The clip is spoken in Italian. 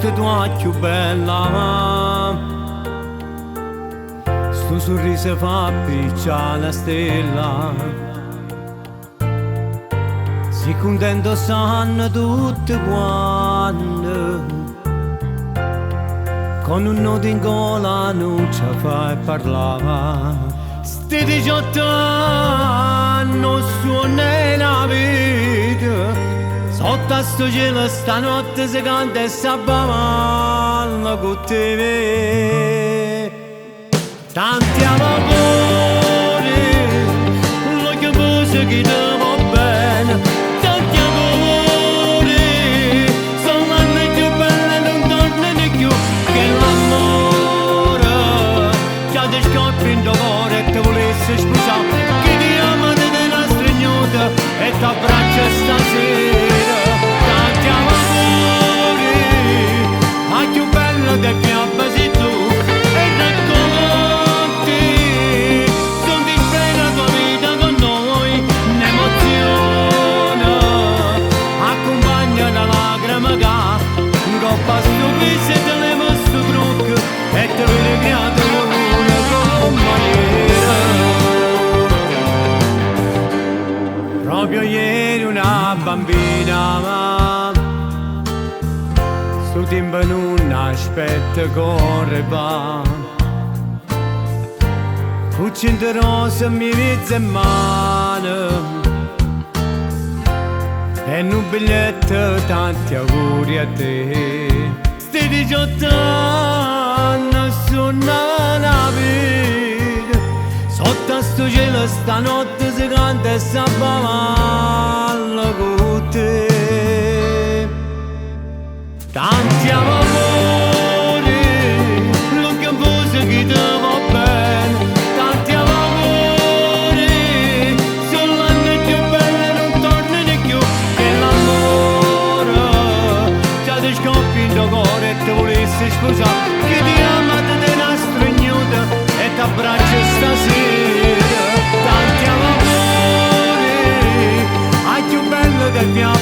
volta tua più bella. Sto sorriso fa piccia la stella. Si contento sanno tutti quanti, con un nodo in gola non ci fai parlare. Sti 18 anni non suona la vita. Sotto a sto cielo stanotte si canta e si abbamalla con te. Tanti amori, lo che pose che ti va bene. Tanti amori, sono l'anni più belli, non tornano più. Che l'amore che ti scoppi in tuo cuore e ti volesse sposare. Che ti ama di una stregnuta e ti abbraccia stasera. Tanti amori, ma più bello del mio sei tu. E racconti, son di spera la tua vita con noi. Un'emozione accompagna una lacrima che coppa sto viso e te leva sto trucco e te viene creato una compagnia. Proprio ieri una bambina sto tempo non aspetta correva. Cucina rosa mi mezza in mano e un biglietto, tanti auguri a te. Sti 18 anni sono una vita. Sotto a sto cielo stanotte si canta e si abbamalla con te. Tanti amori, lo che pose che ti va bene. Tanti amori, sono l'anni più belli, non tornano più. Che l'amore già ti scoppi in tuo cuore e ti volesse sposare. Che ti ama di una stregnuta e ti abbraccia stasera. Tanti amori, hai più bello del mio